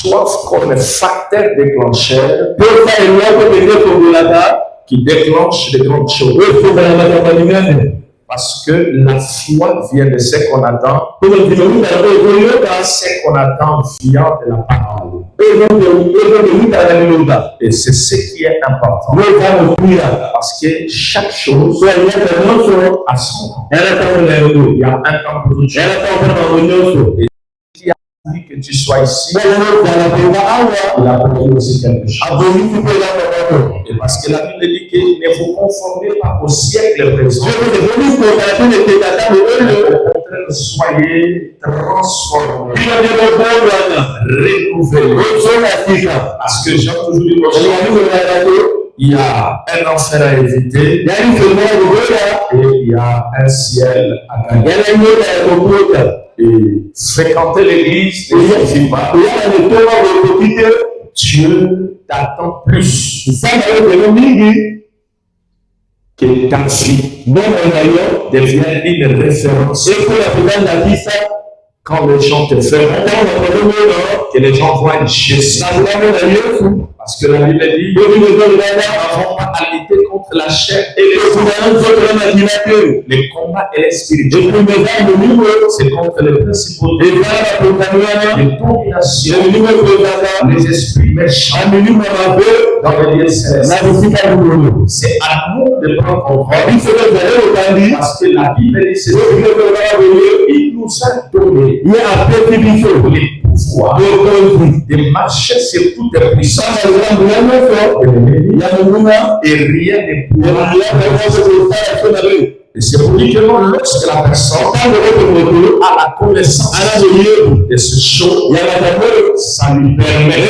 soif comme facteur déclencheur qui déclenche de grandes choses. Parce que la foi vient de ce qu'on attend. Ce qu'on attend vient de la parole. Et c'est ce qui est important. Parce que chaque chose a son temps. Il y a un temps pour tout. Et qui a dit que tu sois ici, il a prévu aussi quelque chose. Et parce que la Bible dit que ne vous conformez pas au siècle présent. Soyez transformés, renouvelés. Parce que j'ai toujours dit il y a un enfer à éviter et il y a un ciel à gagner. Et fréquenter l'église ne suffit pas. Dieu t'attend plus que ta vie devient une référence. Quand les gens te feront, que les gens voient Jésus. Parce que la Bible dit, nous n'avons pas à lutter contre la chair et les combats et les spirituels. C'est contre les principaux, les dominations, les esprits méchants dans les lieux célestes. C'est à nous de prendre contrôle. Parce que la Bible dit, c'est il nous a donné les pouvoirs de marcher sur toutes les puissances et rien ne pourra. Et c'est pour dire que lorsque la personne a la connaissance de ce choses, ça lui permet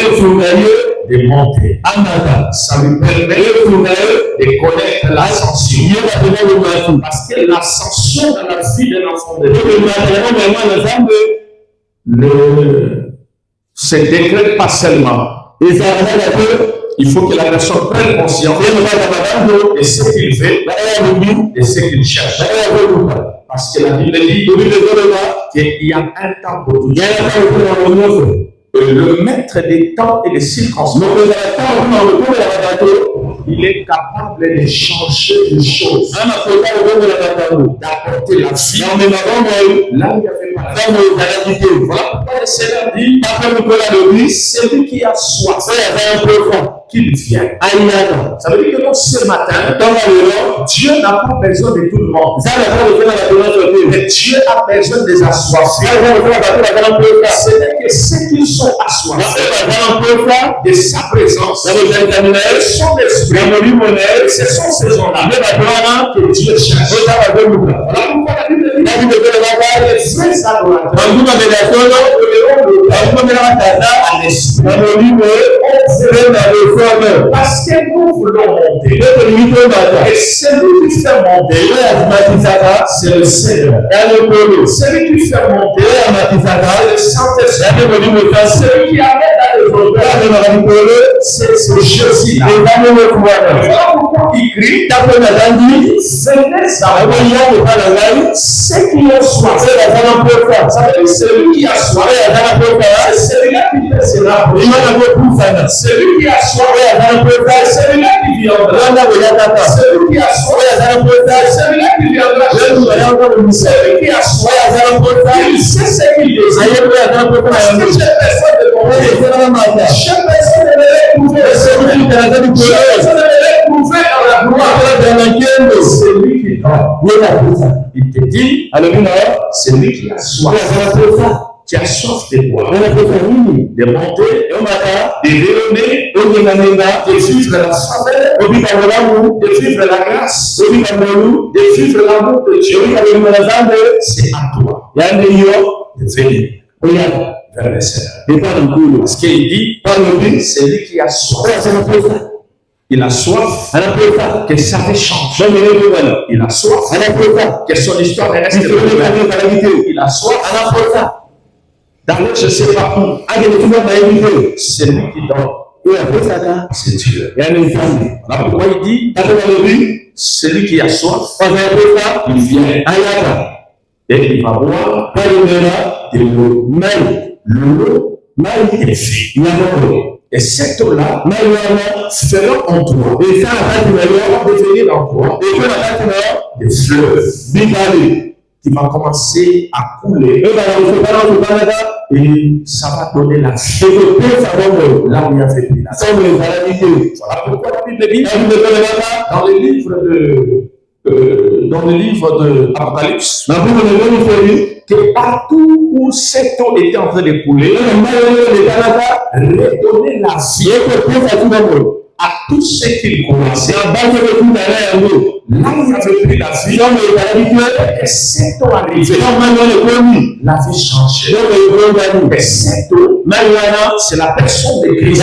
de monter. Ça lui permet de connaître l'ascension. Parce que l'ascension dans la vie d'un enfant de Dieu ne se décrète pas seulement. Il faut que la personne prenne conscience de ce qu'il veut et ce qu'il cherche. Parce que la Bible dit qu'il y a un temps pour tout. Le maître des temps et des circonstances, il est capable de changer les choses, d'apporter la vie là où il y avait pas. Voilà pourquoi le Seigneur dit, celui qui a soif, qu'il vienne. Ça veut dire que non, ce matin, Dieu n'a pas besoin de tout le monde. Mais Dieu a besoin des assoiffés. Ce n'est que ceux qui sont assoiffés de sa présence, de son esprit, ce sont ces gens-là que Dieu cherche. Voilà pourquoi la Bible dit les vrais adorateurs parce que nous voulons monter. Et celui qui fait monter, c'est le Seigneur. Celui qui fait monter, c'est le Saint-Esprit. Celui qui amène à l'évolution, c'est Jésus. Voilà pourquoi il crie, venez à ceux qui ont soif. Ça veut dire celui qui a soif, c'est celui-là qui sera. Celui qui a soif, c'est celui-là qui viendra. Celui qui a soif, c'est celui-là qui viendra. Celui qui a soif, il sait ce qu'il désire. Parce que j'ai besoin de comprendre. J'ai besoin de me retrouver. J'ai besoin de me retrouver dans la gloire. C'est lui qui dort. Il te dit, c'est lui qui a soif. Qui a soif de boire, de monter, de rayonner, de vivre la faveur, de vivre la grâce, de vivre l'amour de Dieu. C'est à toi de venir vers le Seigneur. Parce qu'il dit, c'est lui qui a soif. Il a soif que sa vie change. Il a soif que son histoire reste. Il a soif. D'ailleurs, je ne sais pas où. C'est lui qui dort. C'est Dieu. Là pourquoi il dit, celui qui a soif, il vient. Et il va boire de l'eau. Même l'eau Et cette eau-là fera en toi. Et ça va devenir en toi des fleuves qui vont commencer à couler. Et ça va donner la vie. Là où il y avait plus la vie. Voilà pourquoi la Bible dit dans le livre de Apocalypse, que partout où cette eau était en train de couler, redonner la vie à tous ceux qui connaissaient. Là où il n'y avait plus la vie, et cette eau arrivait, la vie changeait. Et cette eau, c'est la personne de Christ.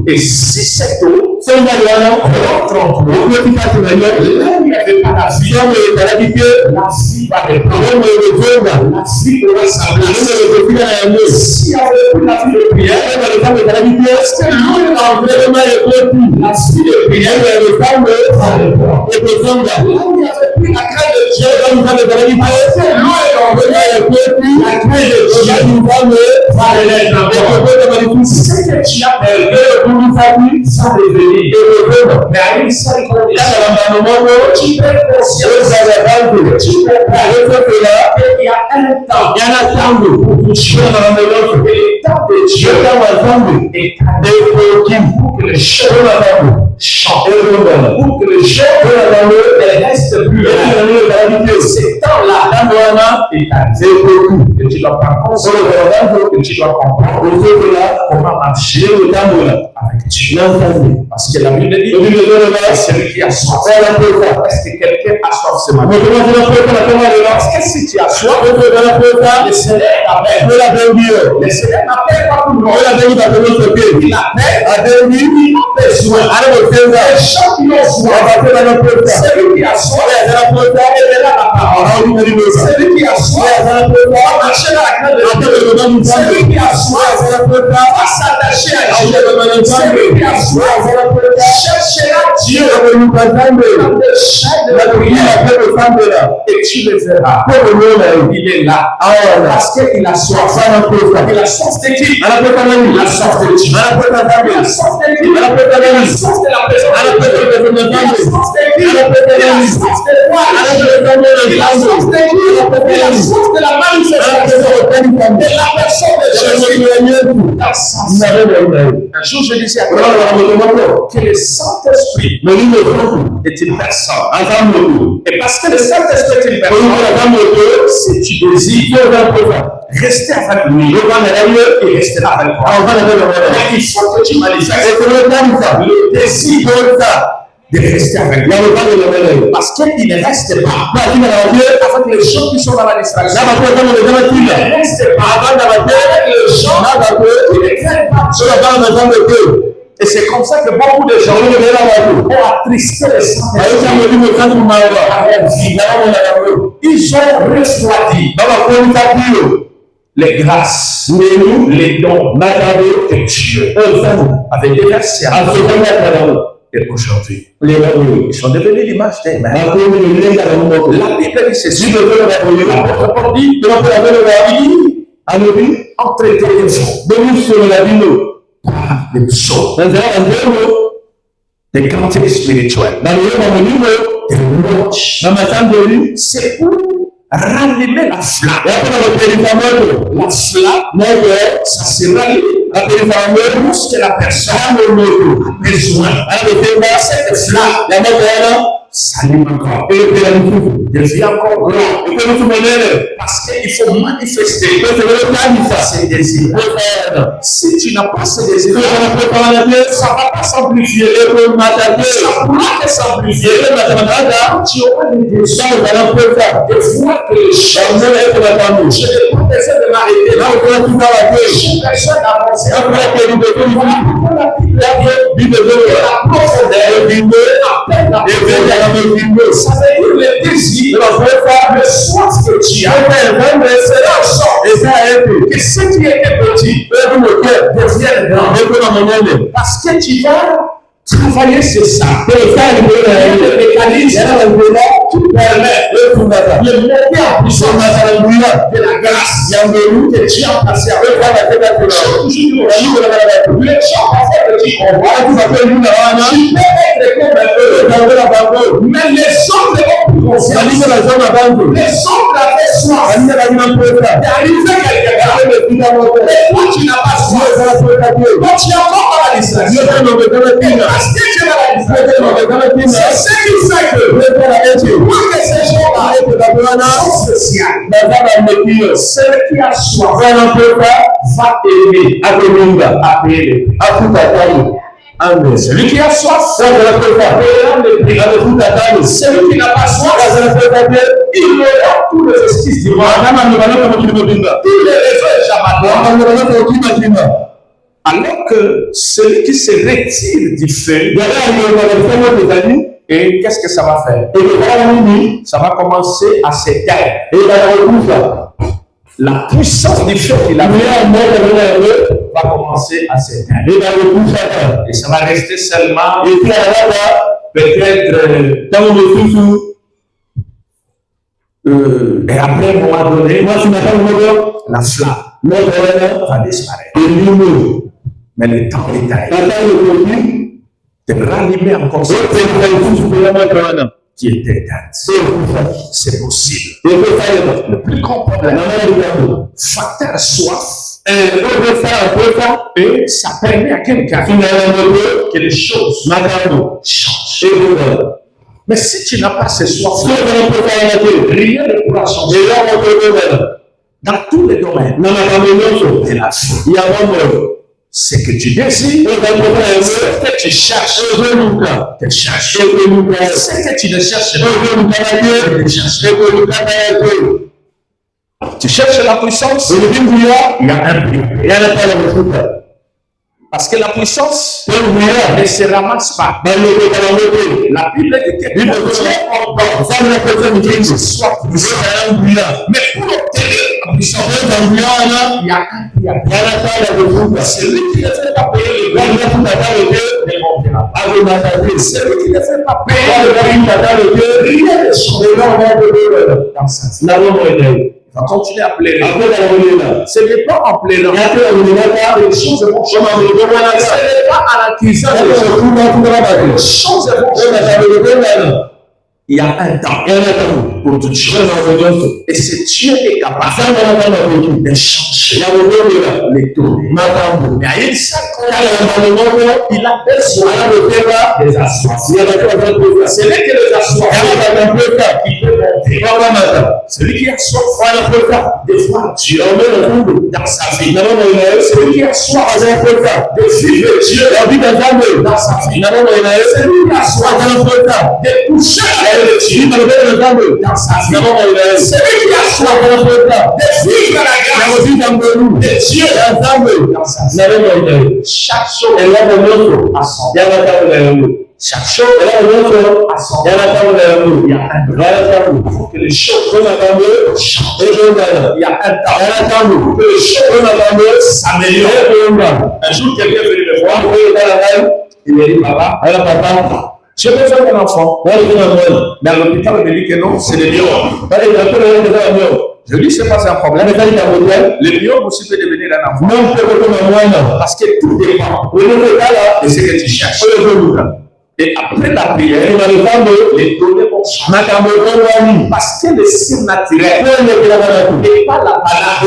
Et si cette eau rentre en toi, là où il n'y avait pas la vie, la vie va reprendre. La vie va s'ablancer. S'il n'y avait plus la vie de prière, est-ce que l'eau est enlevée? La vie de prière va reprendre. Là où il n'y avait plus la crainte de Dieu, est-ce que l'eau est enlevée? La crainte de Dieu va renaître. Ce que tu as perdu, ça revenir. Mais à une seule condition, tu peux conscience que tu peux là, il y a un temps. Il y a un temps pour toucher dans le temps de Dieu est pour que le chant chante, pour que le chant ne reste plus. Ce temps-là est arrivé que tu dois prendre conscience, que tu dois comprendre comment marcher avec Dieu. Parce que la Bible dit que celui qui a soif. Est-ce que quelqu'un a soif ce matin? Parce que si tu as soif, le Seigneur t'appelle. Le Seigneur n'appelle pas tout le monde. Il appelle, il a besoin. Les gens qui ont soif, celui qui a soif, il est là la parole. Celui qui a soif, va marcher dans la grande de Dieu. Celui qui a soif, va s'attacher à Dieu. Celui qui a soif, cherchera Dieu dans le chant de la prière. Et tu le verras. Il est là. Parce qu'il a soif. Il a soif de qui? Il a soif de Dieu. Il a soif de qui? Il a soif de la présence. Il a soif de qui? Il a soif de quoi? Il a soif de qui? Il a soif de la manifestation de la personne de Jésus. Un jour, je disais à toi que le Saint-Esprit est une personne. Et parce que le Saint-Esprit est une personne, si tu désires rester avec lui, il restera avec toi. Mais il faut que tu manifestes le désir de rester avec lui. Parce qu'il ne reste pas avec les gens qui sont dans la distraction. Il ne reste pas avec les gens qui ne craignent pas. Et c'est comme ça que beaucoup de gens ont attristé les Saint-Esprit. Ils ont refroidi les grâces, les dons de Dieu. Avec des versets. Et aujourd'hui, ils sont devenus l'image des mères. La Bible dit ceci. L'apôtre dit, entretenez-vous par des psaumes, des cantiques spirituels, des louanges. C'est pour rallumer la flamme. La flamme, ça se rallume. Lorsque la personne a besoin de cette flamme, s'allume encore. Devient encore grand. Parce qu'il faut manifester ses désirs. Si tu n'as pas ces désirs, ça ne va pas s'amplifier. Ça pourra s'amplifier. Tu auras des désirs de voir que les choses. Je n'ai pas besoin de m'arrêter. Je n'ai personne d'avancer. La profondeur. Ça veut dire le désir, le soif que tu as, c'est la sorte. Que ce qui était petit devienne grand. Parce que tu vas travailler sur ça. Le mécanisme qui permet de monter en puissance de la grâce que Dieu a placé avec toi. Les gens parfois te disent qu'on voit, tu peux être comme un peu, mais les hommes ne ont plus conscience. Les hommes avaient soif d'arriver quelque part. Et toi, tu n'as pas soif. Donc tu es encore dans la distraction. Parce que tu es dans la distraction. C'est ce qui fait que moi que ces gens-là sont spéciaux. Celui qui a soif va aimer appeler. Amen. Celui qui a soif, celui qui n'a pas soif, il aura tous les esquisses du monde. Tous les réseaux échappatoires. Alors que celui qui se retire du feu, et qu'est-ce que ça va faire? Ça va commencer à s'éteindre. La puissance du feu qu'il a va commencer à s'éteindre. Et ça va rester seulement peut-être et après un moment donné, la flamme va disparaître. Mais le temps est arrivé de rallumer encore ce qui est éteinte. C'est possible. Le plus grand problème, facteur soif, et ça permet à quelqu'un que les choses changent. Mais si tu n'as pas ce soif, rien ne pourra changer. Dans tous les domaines de la vie, c'est que tu désires, c'est que tu cherches, c'est que tu ne cherches pas. Tu cherches la puissance, il y a un prix. Parce que la puissance ne se ramasse pas. La Bible dit que Dieu ordonne soit puissant. Mais pour obtenir la puissance, il y a un prix. Celui qui ne fait pas payer le prix ne montera pas. Celui qui ne fait pas payer le prix, rien ne changera dans sa vie. Il va continuer à pleurer. Ce n'est pas en pleurant que les choses vont changer. Ce n'est pas en accusant les choses vont changer. Il y a un temps pour toutes choses. Et ce Dieu est capable de changer les tours. Mais à une certaine il a besoin des assoiffés. Ce n'est que les assoiffés qui peuvent monter. Celui qui a soif de voir Dieu dans sa vie. Celui qui a soif de vivre Dieu dans sa vie. Celui qui a soif de toucher dans sa vie. Celui qui a soif de vivre la grâce de Dieu dans sa vie. Chaque chose a son temps. Chaque chose a son temps. Il y a un temps pour que les choses changent. Il y a un temps pour que les choses s'améliorent. Un jour, quelqu'un venu me voir. Il m'a dit, papa, j'ai besoin d'un enfant. Dans l'hôpital, on me dit que non, c'est le lion. Je lui dis, c'est pas un problème. Le lion aussi peut devenir un enfant. Parce que tout dépend de ce que tu cherches. Et après la prière, les données vont changer. Parce que le signe naturel n'est pas la balade.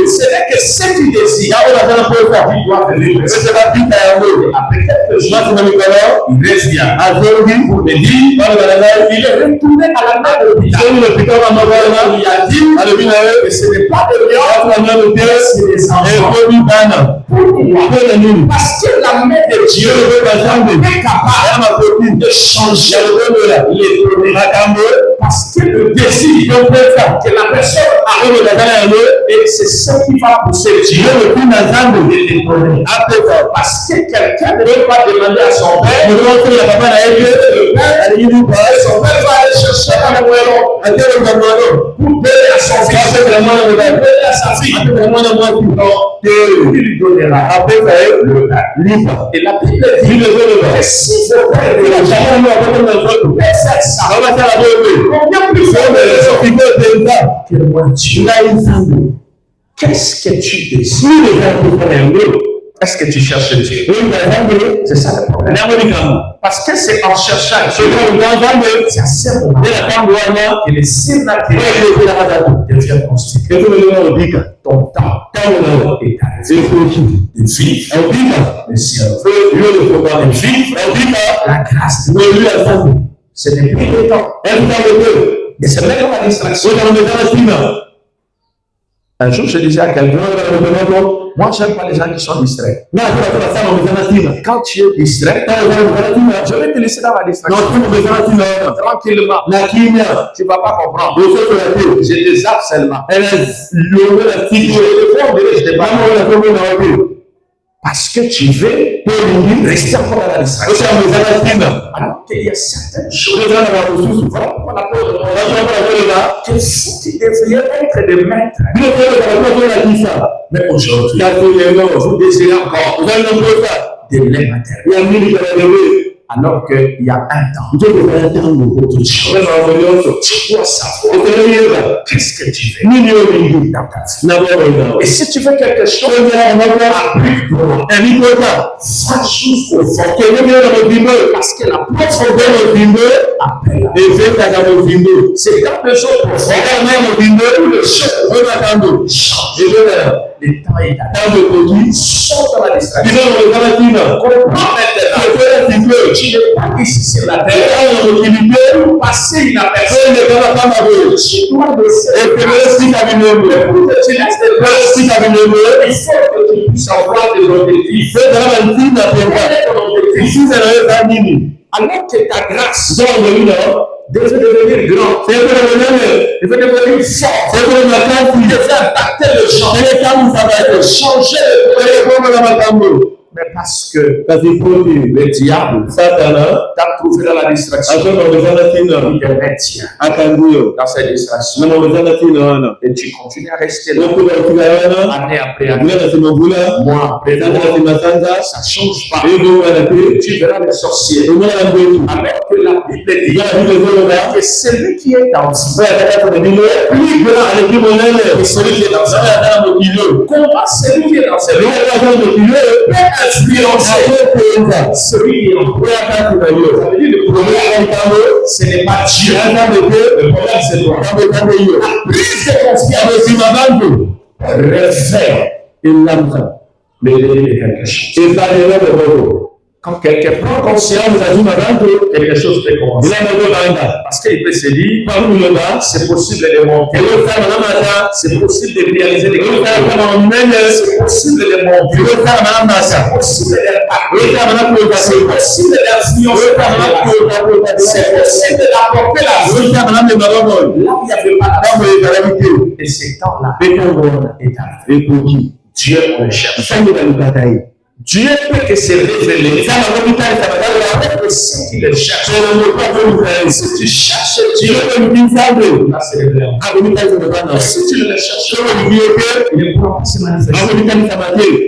C'est vrai que ce que tu désires, tu dois venir. Après quelques jours, il revient pour me dire, il est retourné à la main de l'hôpital. Il a dit que ce n'est pas de lion, c'est des enfants. Parce que la main de Dieu est capable de changer les données. Parce que le désir que la personne a, et c'est ce qui va pousser Dieu de les donner. Parce que quelqu'un ne veut pas demander à son père, son père va aller chercher un moellon pour donner à son fils. à sa fille. Il lui donnera le bain. Et la Bible dit que si vos pères ne l'ont jamais fait ça, combien plus fort que moi Dieu. Qu'est-ce que tu désires? Est-ce que tu cherches Dieu? C'est ça le problème. Parce que c'est en cherchant Dieu, c'est à ce moment que les signes naturels deviennent constitués. Ton temps est arrivé de vivre le ciel, de vivre la grâce de Dieu. Ce n'est plus le temps. Et c'est même la distraction. Un jour, je disais à quelqu'un, moi, je n'aime pas les gens qui sont distraits. Quand tu es distrait, je vais te laisser dans la distraction. Tranquillement. Tu ne vas pas comprendre. Je te zappe seulement. Parce que tu veux rester encore dans la distraction. Alors qu'il y a certaines choses que si tu devrais être des maîtres, mais aujourd'hui, vous désirez encore des laits matériels. Alors qu'il y a un temps, tu dois savoir qu'est-ce que tu veux dans ta vie. Et si tu veux quelque chose, applique-toi. Fais jusqu'au fond. Parce que la profondeur appelle. C'est dans le jour profond le choses le temps est arrivé. Sors dans la distraction. Comprends maintenant. Tu n'es pas ici sur la terre. Pour passer inaperçu. Tu dois laisser pour que tu laisses des places. Il faut que tu puisses avoir des objectifs. Alors que ta grâce devait devenir grand, devait devenir fort, devait impacter le gens, changer le. Mais parce que le diable t'a trouvé dans la distraction, il te maintient dans cette distraction. Et tu continues à rester là, année après année, mois après mois, ça ne change pas. Tu verras les sorciers. Alors que la Bible dit que celui qui est dans le plus grand que celui qui est dans le comment celui qui est dans le influencer celui qui est en premier. Ça veut dire le premier, ce n'est pas Dieu. Le problème, c'est toi. La prise de confiance refait quelque chose. Quand quelqu'un prend conscience de quelque chose peut commencer. Parce qu'il peut se dire, c'est possible de monter. C'est possible de réaliser des choses. C'est possible de monter. C'est possible d'impacter. C'est possible d'influencer. C'est possible d'apporter la vie. Là où il n'y avait pas la vie. Et ce temps-là est arrivé. Dieu le cherche. Dieu peut que se révéler. Si tu le cherches, si tu cherches Dieu, là c'est révélé. Si tu ne le cherches pas, il ne pourra pas se manifester.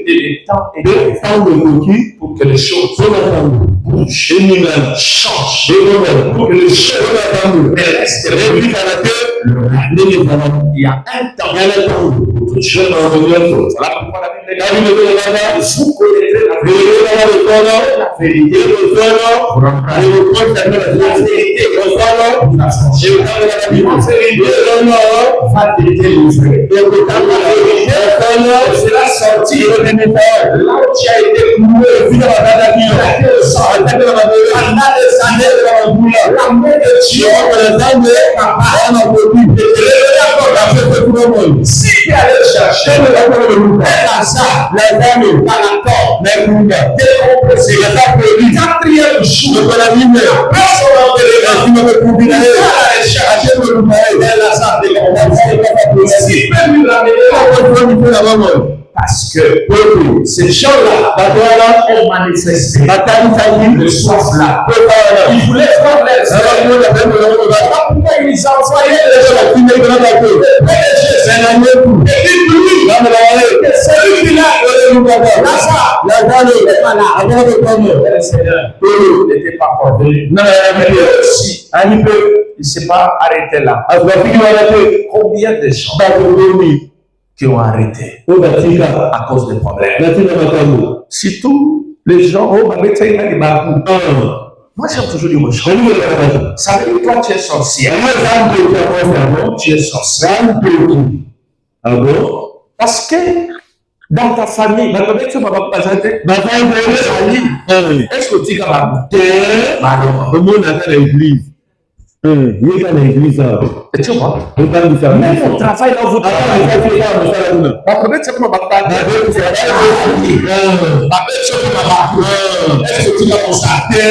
Et le temps est arrivé pour que les choses bougent, changent, pour que les choses restent révélées. Il y a un temps pour que Dieu n'en revienne pas. Voilà pourquoi la Bible dit vous connaîtrez la vérité, va te délivrer. Cela sortir là où tu as été cloué, pendant des années, la main de Dieu si tu allais chercher un hasard, par la porte, décompressé, quatrième jour, après son enterrement, il allait chercher un hasard décompressé. Si même l'amener, parce que ces gens-là ont manifesté le soif là. Ils voulaient faire les œuvres. Pourquoi ils envoyaient les gens qui ne venaient pas. Lazare était malade. Le Seigneur n'était pas encore venu. Mais aussi, il ne s'est pas arrêté là. Combien de gens qui ont arrêté à cause des problèmes? Surtout les gens, moi j'aime toujours dire aux gens, ça veut dire que toi tu es sorcier. Tu es sorcier. Ah bon? Parce que dans ta famille, est-ce que tu as l'église? Et tu vois, même au travail là où vous travaillez, est-ce que tu vas constater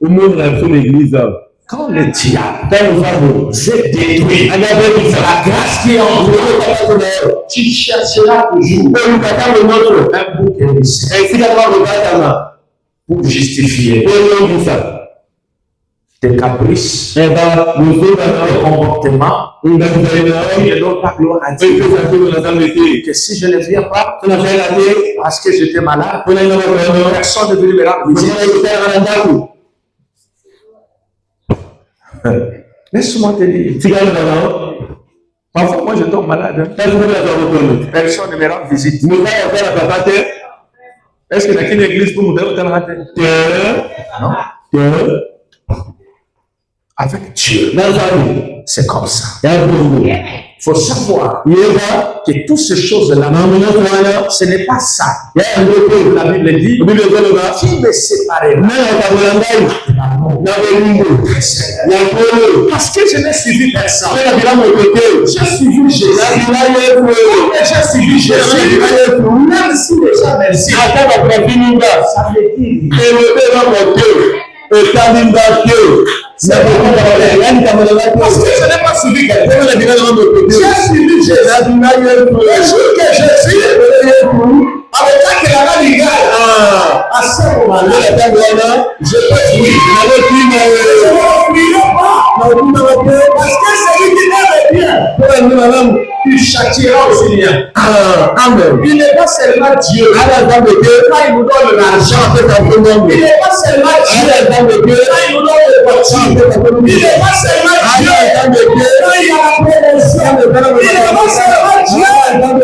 au monde là sur l'église? Quand le diable s'est détruit, la grâce qui est en toi, tu chercheras toujours un bouc émissaire pour justifier tes caprices, tes comportements, qui ne donnent pas gloire à Dieu. Que si je ne viens pas, parce que j'étais malade, personne ne veut me rendre visite. Laisse-moi te dire. Parfois, moi je tombe malade. Personne ne me rend visite. Est-ce que dans une église pour nous donner non? Avec Dieu, c'est comme ça. Il faut savoir que toutes ces choses-là, ce n'est pas ça. La Bible dit, qui me séparera? Parce que je n'ai suivi personne. J'ai suivi Jésus. J'ai suivi Jésus. Même si les gens merci, ça veut dire parce que je n'ai pas suivi quelqu'un. J'ai suivi Jésus. Le jour que Jésus avec la légale, à ce moment-là, je peux fuir. Parce que celui qui aime bien, il châtiera aussi bien. Amen. Il n'est pas seulement Dieu. Quand il nous donne l'argent, il n'est pas seulement Dieu. Quand il nous donne le voiture, il n'est pas seulement Dieu. Quand il y a la prévention, il n'est pas seulement Dieu. Quand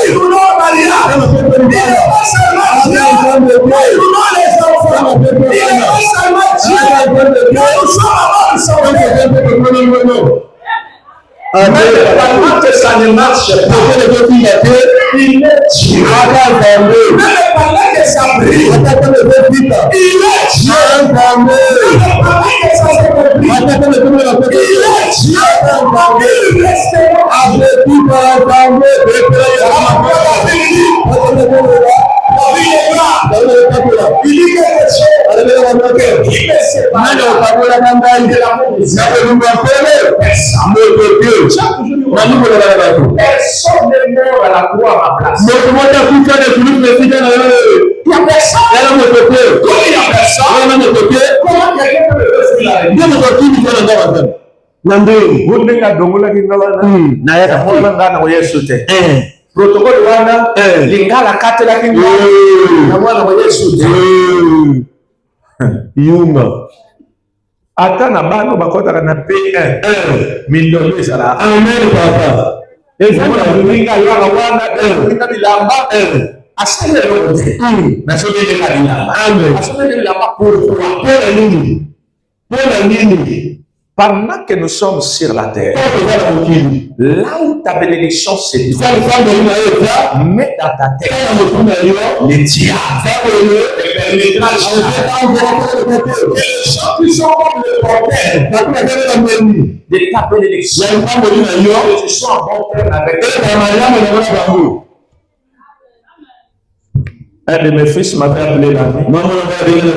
il nous donne Maria, il n'est pas seulement Dieu. Quand il nous donne les enfants, il n'est pas seulement Dieu. Quand nous sommes avant, nous sommes là. Même pendant que ça ne marche pas, il est Dieu. Même pendant que ça brille, il est Dieu. Même pendant que ça se complique, il est Dieu. Il il dit quelque chose. Qui me sépare de l'amour de personne ne meurt à la croix à ma place. Il n'y a personne. Il y a personne. Comment quelqu'un peut me faire protocole wana lingala katela kinga na mwana wa Yesu yuma ata na bano bakota na P1 milioni ezala amen papa ezala linga wana wana kinga bilamba asale yote na sobe linga bilamba amen asale bilamba pour nini. Pendant que nous sommes sur la terre, là où ta bénédiction se trouve, mets dans ta tête les diables, les gens qui sont comme le problème de ta bénédiction, ils sont en bon terme avec eux. Un de mes fils m'avait appelé la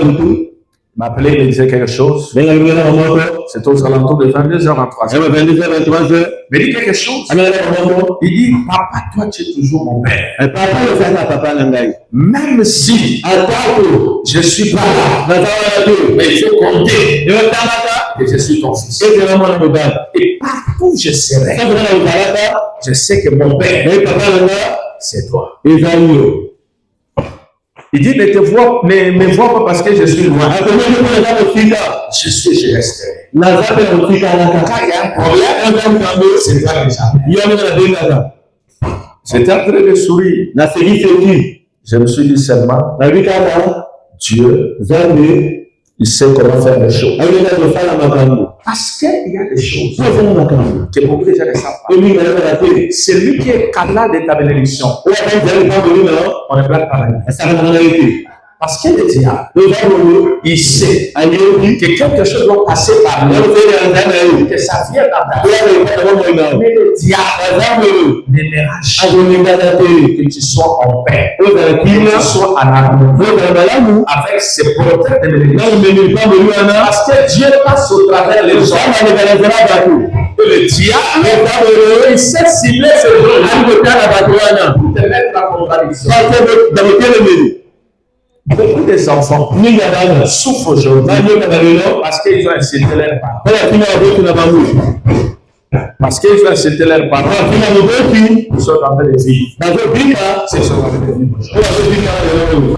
nuit. M'appelait, il me disait quelque chose. C'est aux alentours de 22h23. Mais il dit quelque chose. Il dit, papa, toi tu es toujours mon père. Même si je suis pas là, mais il faut compter que je suis ton fils. Et partout où je serai, je sais que mon père c'est toi. Il dit, ne me vois pas parce que je suis loin. Je reste. Quand il y a un problème, c'est toi déjà. J'étais en train de sourire. Je me suis dit seulement, Dieu, il sait comment faire les choses. Parce qu'il y a des choses que beaucoup de gens ne savent pas. C'est lui qui est canal de ta bénédiction. On ne peut pas parler. Parce que le diable, il sait que quelque chose doit passer par lui, que ça vient dans ta vie. Mais le diable n'aimera jamais que tu sois en paix, que tu sois en harmonie avec ses porteurs de bénédiction. Parce que Dieu passe au travers les hommes. Que le diable, il sait cibler ce rôle pour te mettre en contradiction. Beaucoup des enfants souffrent aujourd'hui parce qu'ils ont insulté leurs parents. Parce qu'ils ont insulté leurs parents, ils sont en train de vivre. C'est ce qu'on va vivre.